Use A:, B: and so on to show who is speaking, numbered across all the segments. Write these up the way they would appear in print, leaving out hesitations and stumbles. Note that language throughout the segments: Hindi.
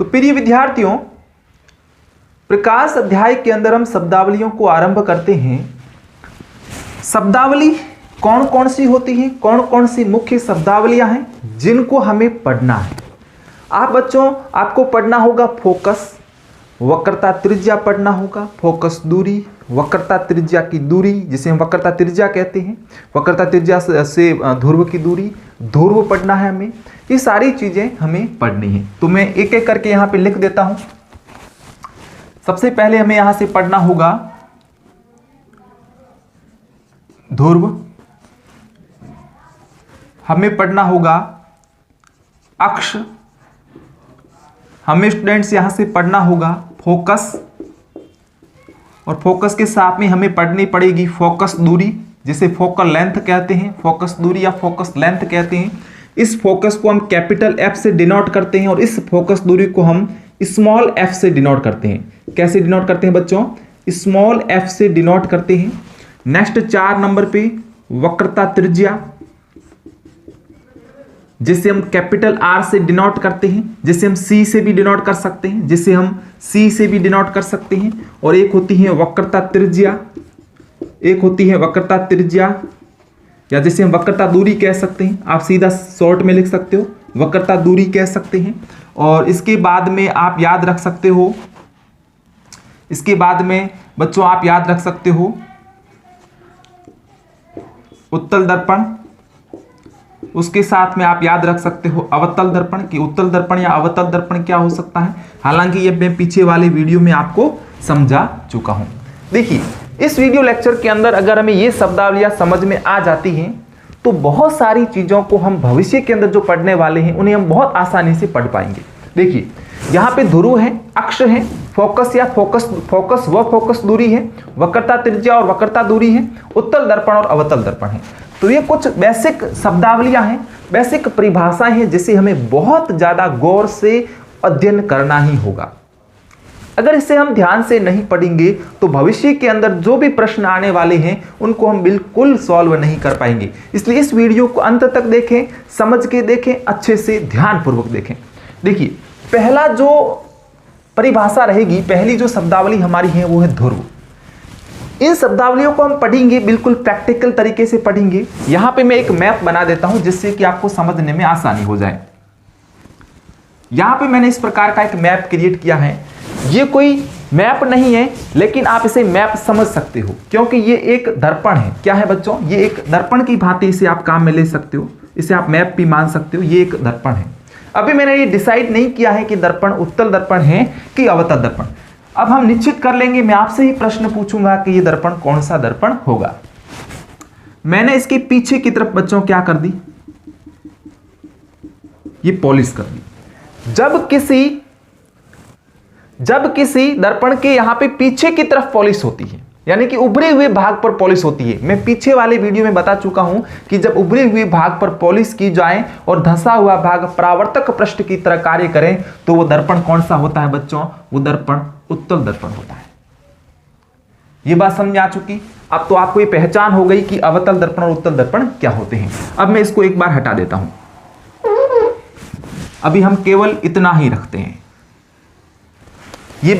A: तो प्रिय विद्यार्थियों, प्रकाश अध्याय के अंदर हम शब्दावलियों को आरंभ करते हैं। शब्दावली कौन कौन सी होती है, कौन कौन सी मुख्य शब्दावलियां हैं जिनको हमें पढ़ना है। आप बच्चों, आपको पढ़ना होगा फोकस, वक्रता त्रिज्या पढ़ना होगा, फोकस दूरी, वक्रता त्रिज्या की दूरी जिसे हम वक्रता त्रिज्या कहते हैं, वक्रता त्रिज्या से ध्रुव की दूरी, ध्रुव पढ़ना है हमें। ये सारी चीजें हमें पढ़नी है। तो मैं एक एक करके यहां पे लिख देता हूं। सबसे पहले हमें यहां से पढ़ना होगा ध्रुव, हमें पढ़ना होगा अक्ष, हमें स्टूडेंट्स यहां से पढ़ना होगा फोकस, और फोकस के साथ में हमें पढ़नी पड़ेगी फोकस दूरी जिसे फोकल लेंथ कहते हैं, फोकस दूरी या फोकस लेंथ कहते हैं। इस फोकस को हम कैपिटल एफ से डिनोट करते हैं और इस फोकस दूरी को हम स्मॉल एफ से डिनोट करते हैं। कैसे डिनोट करते हैं बच्चों? स्मॉल एफ से डिनोट करते हैं। नेक्स्ट 4 नंबर पे वक्रता त्रिज्या जिसे हम कैपिटल आर से डिनोट करते हैं, जिसे हम सी से भी डिनोट कर सकते हैं, जिसे हम सी से भी डिनोट कर सकते हैं। और एक होती है वक्रता त्रिज्या, एक होती है वक्रता त्रिज्या या जिसे हम वक्रता दूरी कह सकते हैं। आप सीधा शॉर्ट में लिख सकते हो, वक्रता दूरी कह सकते हैं। और इसके बाद में आप याद रख सकते हो, इसके बाद में बच्चों आप याद रख सकते हो उत्तल दर्पण, उसके साथ में आप याद रख सकते हो अवतल दर्पण कि उत्तल दर्पण या अवतल दर्पण क्या हो सकता है। हालांकि ये मैं पीछे वाले वीडियो में आपको समझा चुका हूं। देखिए, इस वीडियो लेक्चर के अंदर अगर हमें ये शब्दावलियां समझ में आ जाती हैं तो बहुत सारी चीजों को हम भविष्य के अंदर जो पढ़ने वाले हैं उन्हें हम बहुत आसानी से पढ़ पाएंगे। देखिए, यहाँ पे ध्रुव है, अक्ष है, फोकस या फोकस व फोकस दूरी है, वक्रता त्रिज्या और वक्रता दूरी है, उत्तल दर्पण और अवतल दर्पण है। तो ये कुछ बेसिक शब्दावलियां हैं, बेसिक परिभाषाएं हैं जिसे हमें बहुत ज्यादा गौर से अध्ययन करना ही होगा। अगर इसे हम ध्यान से नहीं पढ़ेंगे तो भविष्य के अंदर जो भी प्रश्न आने वाले हैं उनको हम बिल्कुल सॉल्व नहीं कर पाएंगे। इसलिए इस वीडियो को अंत तक देखें, समझ के देखें, अच्छे से ध्यानपूर्वक देखें। देखिए, पहला जो परिभाषा रहेगी, पहली जो शब्दावली हमारी है वो है ध्रुव। इन शब्दावलियों को हम पढ़ेंगे, बिल्कुल प्रैक्टिकल तरीके से पढ़ेंगे। यहां पे मैं एक मैप बना देता हूं जिससे कि आपको समझने में आसानी हो जाए। यहां पे मैंने इस प्रकार का एक मैप क्रिएट किया है। ये कोई मैप नहीं है, लेकिन आप इसे मैप समझ सकते हो क्योंकि ये एक दर्पण है। क्या है बच्चों? ये एक दर्पण की भांति इसे आप काम में ले सकते हो, इसे आप मैप भी मान सकते हो। ये एक दर्पण है। अभी मैंने ये डिसाइड नहीं किया है कि दर्पण उत्तल दर्पण है कि अवतल दर्पण। अब हम निश्चित कर लेंगे, मैं आपसे ही प्रश्न पूछूंगा कि ये दर्पण कौन सा दर्पण होगा। मैंने इसके पीछे की तरफ बच्चों क्या कर दी? ये पॉलिश कर दी। जब किसी दर्पण के यहां पे पीछे की तरफ पॉलिश होती है, यानी कि उभरे हुए भाग पर पॉलिश होती है। मैं पीछे वाले वीडियो में बता चुका हूं कि जब उभरे हुए भाग पर पॉलिश की जाए और धंसा हुआ भाग परावर्तक पृष्ठ की तरह कार्य करें तो वो दर्पण कौन सा होता है बच्चों? वो दर्पण उत्तल दर्पण होता है। ये बात समझ आ चुकी? अब तो आपको ये पहचान हो गई कि अवतल दर्पण और उत्तल दर्पण क्या होते हैं। अब मैं इसको एक बार हटा देता हूं। अभी हम केवल इतना ही रखते हैं। ये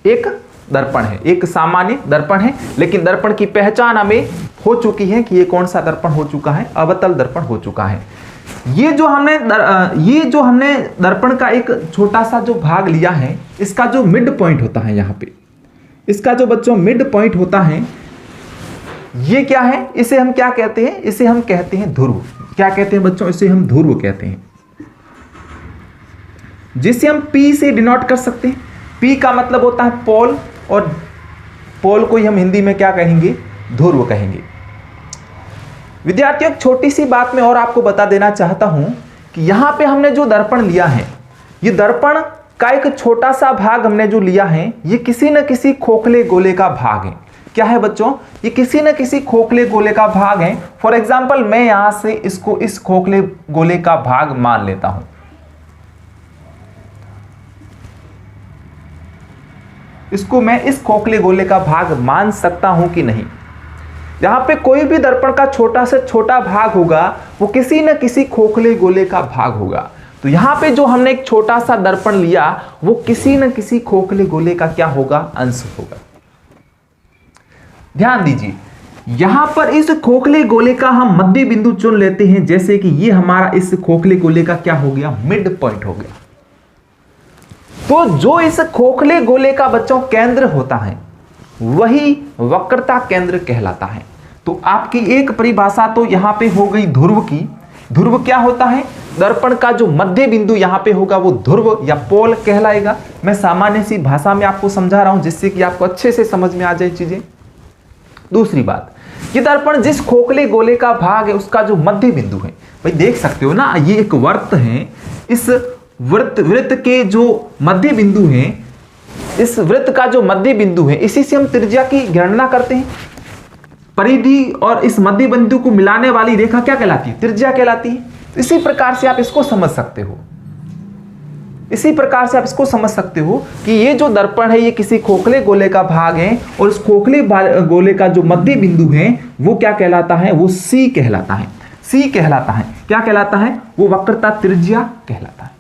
A: एक दर्पण है, एक सामान्य दर्पण है, लेकिन दर्पण की पहचान हमें हो चुकी है कि ये कौन सा दर्पण हो चुका है? अवतल दर्पण हो चुका है। ये जो हमने दर्पण का एक छोटा सा जो भाग लिया है, इसका जो मिड पॉइंट होता है, यहां पे इसका जो बच्चों मिड पॉइंट होता है, ये क्या है? इसे हम क्या कहते हैं? इसे हम कहते हैं ध्रुव। क्या कहते हैं बच्चों? इसे हम ध्रुव कहते हैं, जिसे हम P से डिनोट कर सकते हैं। P का मतलब होता है पोल, और पोल को ही हम हिंदी में क्या कहेंगे? ध्रुव कहेंगे। विद्यार्थियों, एक छोटी सी बात मैं और आपको बता देना चाहता हूं कि यहां पे हमने जो दर्पण लिया है, ये दर्पण का एक छोटा सा भाग हमने जो लिया है, ये किसी न किसी खोखले गोले का भाग है। क्या है बच्चों? ये किसी न किसी खोखले गोले का भाग है। फॉर एग्जाम्पल, मैं यहां से इसको इस खोखले गोले का भाग मान लेता हूं। इसको मैं इस खोखले गोले का भाग मान सकता हूं कि नहीं? यहां पे कोई भी दर्पण का छोटा से छोटा भाग होगा वो किसी न किसी खोखले गोले का भाग होगा। तो यहां पे जो हमने एक छोटा सा दर्पण लिया वो किसी न किसी खोखले गोले का क्या होगा, अंश होगा। ध्यान दीजिए, यहां पर इस खोखले गोले का हम मध्य बिंदु चुन लेते हैं, जैसे कि ये हमारा इस खोखले गोले का क्या हो गया, मिड पॉइंट हो गया। तो जो इस खोखले गोले का बच्चों केंद्र होता है वही वक्रता केंद्र कहलाता है। तो आपकी एक परिभाषा तो यहां पे हो गई ध्रुव की। ध्रुव क्या होता है, दर्पण का जो मध्य बिंदु यहां पे होगा वो ध्रुव या पोल कहलाएगा। मैं सामान्य सी भाषा में आपको समझा रहा हूं जिससे कि आपको अच्छे से समझ में आ जाए चीजें। दूसरी बात, ये दर्पण जिस खोखले गोले का भाग है उसका जो मध्य बिंदु है, भाई देख सकते हो ना, ये एक वृत्त है। इस वृत्त के जो मध्य बिंदु है, इस वृत्त का जो मध्य बिंदु है, इसी से हम त्रिज्या की गणना करते हैं। परिधि और इस मध्य बिंदु को मिलाने वाली रेखा क्या कहलाती है, त्रिज्या कहलाती है। इसी प्रकार से आप इसको समझ सकते हो, इसी प्रकार से आप इसको समझ सकते हो कि ये जो दर्पण है ये किसी खोखले गोले का भाग है और इस खोखले गोले का जो मध्य बिंदु है वो क्या कहलाता है, वो सी कहलाता है। सी कहलाता है, क्या कहलाता है, वो वक्रता त्रिज्या कहलाता है।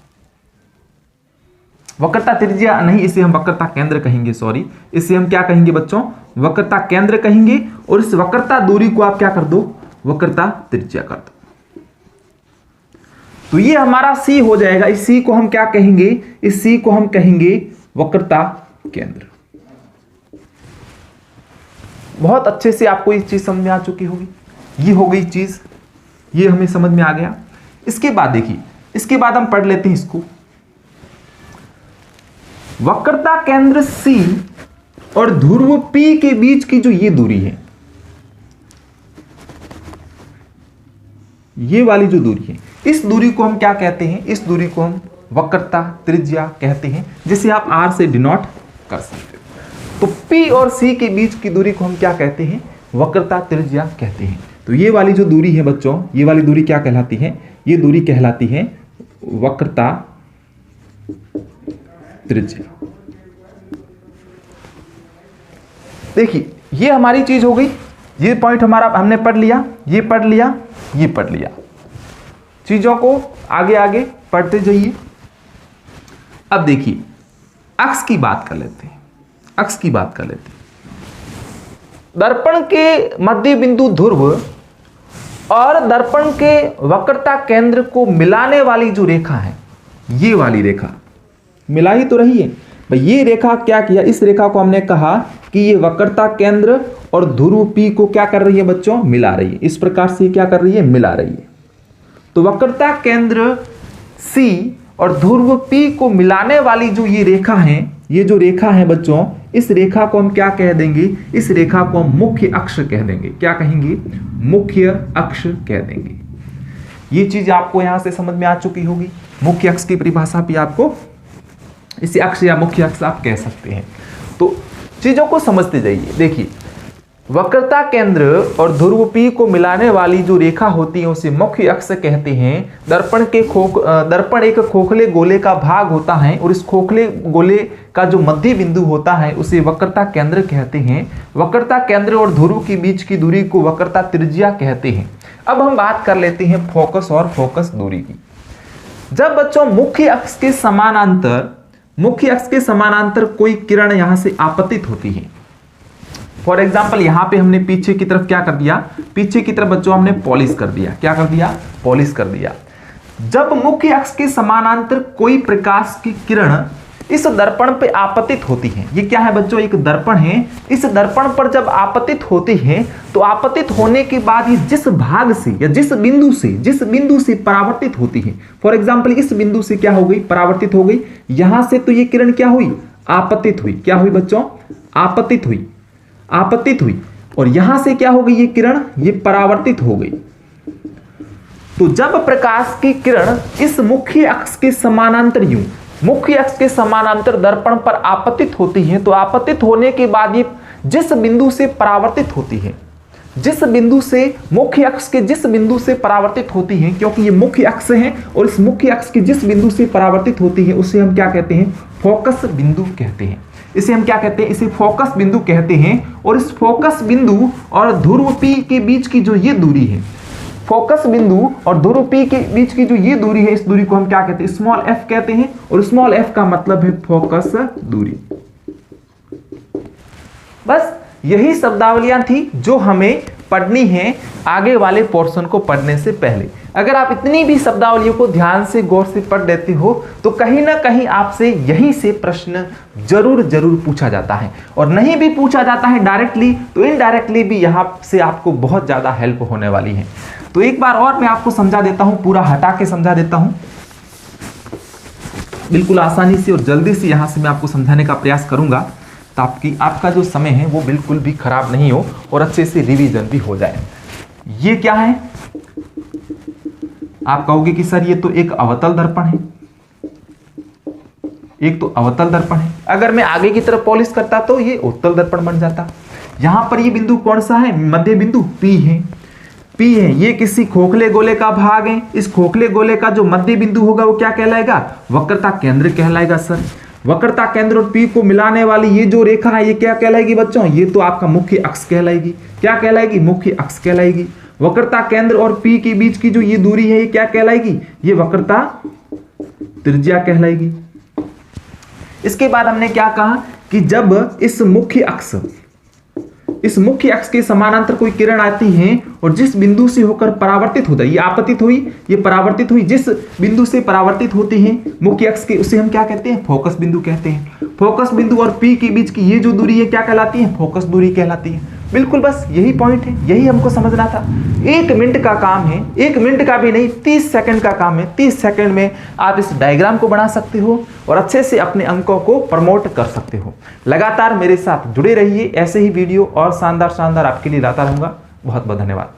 A: वक्रता त्रिज्या नहीं, इसे हम वक्रता केंद्र कहेंगे, सॉरी, इसे हम क्या कहेंगे बच्चों, वक्रता केंद्र कहेंगे। और इस वक्रता दूरी को आप क्या कर दो, वक्रता त्रिज्या कर दो। तो ये हमारा सी हो जाएगा। इस सी को हम क्या कहेंगे, इस सी को हम कहेंगे वक्रता केंद्र। बहुत अच्छे से आपको ये चीज समझ में आ चुकी होगी। ये हो गई चीज, ये हमें समझ में आ गया। इसके बाद देखिए, इसके बाद हम पढ़ लेते हैं इसको, वक्रता केंद्र C और ध्रुव P के बीच की जो ये दूरी है, ये वाली जो दूरी है, इस दूरी को हम क्या कहते हैं, इस दूरी को हम वक्रता त्रिज्या कहते हैं, जिसे आप R से डिनोट कर सकते हो। तो P और C के बीच की दूरी को हम क्या कहते हैं, वक्रता त्रिज्या कहते हैं। तो ये वाली जो दूरी है बच्चों, ये वाली दूरी क्या कहलाती है, ये दूरी कहलाती है वक्रता त्रिज्या। देखिए, ये हमारी चीज हो गई, ये पॉइंट हमारा हमने पढ़ लिया, ये पढ़ लिया, ये पढ़ लिया। चीजों को आगे आगे पढ़ते जाइए। अब देखिए, अक्ष की बात कर लेते हैं, अक्ष की बात कर लेते हैं। दर्पण के मध्य बिंदु ध्रुव और दर्पण के वक्रता केंद्र को मिलाने वाली जो रेखा है, ये वाली रेखा मिला ही तो रही है भाई। ये रेखा क्या किया, इस रेखा को हमने कहा कि ये वक्रता केंद्र और ध्रुव P को क्या कर रही है बच्चों, मिला रही है। इस प्रकार से क्या कर रही है, मिला रही है। तो वक्रता केंद्र C और ध्रुव P को मिलाने वाली जो ये रेखा है, ये जो रेखा है बच्चों, इस रेखा को हम क्या कह देंगे, इस रेखा को हम मुख्य अक्ष कह देंगे। क्या कहेंगे, मुख्य अक्ष कह देंगे। ये चीज आपको यहां से समझ में आ चुकी होगी। मुख्य अक्ष की परिभाषा भी आपको, इसे अक्ष या मुख्य अक्ष आप कह सकते हैं। तो चीजों को समझते जाइए। देखिए, वक्रता केंद्र और ध्रुव P को मिलाने वाली जो रेखा होती है उसे मुख्य अक्ष कहते हैं। दर्पण एक खोखले गोले का भाग होता है और इस खोखले गोले का जो मध्य बिंदु होता है उसे वक्रता केंद्र कहते हैं। वक्रता केंद्र और ध्रुव के बीच की दूरी को वक्रता त्रिज्या कहते हैं। अब हम बात कर लेते हैं फोकस और फोकस दूरी की। जब बच्चों मुख्य अक्ष के समानांतर कोई किरण यहां से आपतित होती है, फॉर एग्जाम्पल यहां पे हमने पीछे की तरफ क्या कर दिया, पीछे की तरफ बच्चों हमने पॉलिश कर दिया। क्या कर दिया, पॉलिश कर दिया। जब मुख्य अक्ष के समानांतर कोई प्रकाश की किरण इस दर्पण पे आपतित होती है, ये क्या है बच्चों, एक दर्पण है। इस दर्पण पर जब आपतित होती है तो आपतित होने के बाद ये जिस भाग से या जिस बिंदु से परावर्तित होती है, फॉर एग्जाम्पल इस बिंदु से क्या हो गई, परावर्तित हो गई। यहां से तो ये किरण क्या हुई, आपतित हुई। क्या हुई बच्चों, आपतित हुई, आपतित हुई। और यहां से क्या हो गई, ये किरण ये परावर्तित हो गई। तो जब प्रकाश की किरण इस मुख्य अक्ष के समानांतर मुख्य अक्ष के समानांतर दर्पण पर आपतित होती है, तो आपतित होने के बाद ये जिस बिंदु से परावर्तित होती है, जिस बिंदु से मुख्य अक्ष के जिस बिंदु से परावर्तित होती है, क्योंकि ये मुख्य अक्ष है और इस मुख्य अक्ष के जिस बिंदु से परावर्तित होती है उसे हम क्या कहते हैं, फोकस बिंदु कहते हैं। इसे हम क्या कहते हैं, इसे फोकस बिंदु कहते हैं। और इस फोकस बिंदु और ध्रुव P के बीच की जो ये दूरी है, फोकस बिंदु और दोनों P के बीच की जो ये दूरी है, इस दूरी को हम क्या कहते हैं, स्मॉल f कहते हैं, और स्मॉल f का मतलब है फोकस दूरी। बस यही शब्दावलियां थी जो हमें पढ़नी है आगे वाले पोर्शन को पढ़ने से पहले। अगर आप इतनी भी शब्दावलियों को ध्यान से गौर से पढ़ लेते हो तो कहीं ना कहीं आपसे यहीं से प्रश्न जरूर पूछा जाता है, और नहीं भी पूछा जाता है डायरेक्टली तो इनडायरेक्टली भी यहाँ से आपको बहुत ज्यादा हेल्प होने वाली है। तो एक बार और मैं आपको समझा देता हूं, पूरा हटा के समझा देता हूं, बिल्कुल आसानी से और जल्दी से यहां से मैं आपको समझाने का प्रयास करूंगा ताकि आपका जो समय है वो बिल्कुल भी खराब नहीं हो और अच्छे से रिवीजन भी हो जाए। ये क्या है, आप कहोगे कि सर ये तो एक अवतल दर्पण है, एक तो अवतल दर्पण है। अगर मैं आगे की तरफ पॉलिश करता तो ये उत्तल दर्पण बन जाता। यहां पर ये बिंदु कौन सा है, मध्य बिंदु P है, P है, ये किसी खोखले गोले का भाग है। इस खोखले गोले का जो मध्य बिंदु होगा वो क्या कहलाएगा, वक्रता केंद्र कहलाएगा। सर वक्रता केंद्र और P को मिलाने वाली ये जो रेखा है ये क्या कहलाएगी बच्चों, ये तो आपका मुख्य अक्ष कहलाएगी। क्या कहलाएगी, मुख्य अक्ष कहलाएगी। वक्रता केंद्र और P के बीच की जो ये दूरी है ये क्या कहलाएगी, ये वक्रता त्रिज्या कहलाएगी। इसके बाद हमने क्या कहा कि जब इस मुख्य अक्ष के समानांतर कोई किरण आती है और जिस बिंदु से होकर परावर्तित होता है, ये आपतित हुई, ये परावर्तित हुई, जिस बिंदु से परावर्तित होती है मुख्य अक्ष के, उसे हम क्या कहते हैं, फोकस बिंदु कहते हैं। फोकस बिंदु और P के बीच की ये जो दूरी है क्या कहलाती है, फोकस दूरी कहलाती है। बिल्कुल बस यही पॉइंट है, यही हमको समझना था। 1 मिनट का काम है, 1 मिनट का भी नहीं, 30 सेकंड का काम है। 30 सेकंड में आप इस डायग्राम को बना सकते हो और अच्छे से अपने अंकों को प्रमोट कर सकते हो। लगातार मेरे साथ जुड़े रहिए, ऐसे ही वीडियो और शानदार आपके लिए लाता रहूंगा। बहुत बहुत धन्यवाद।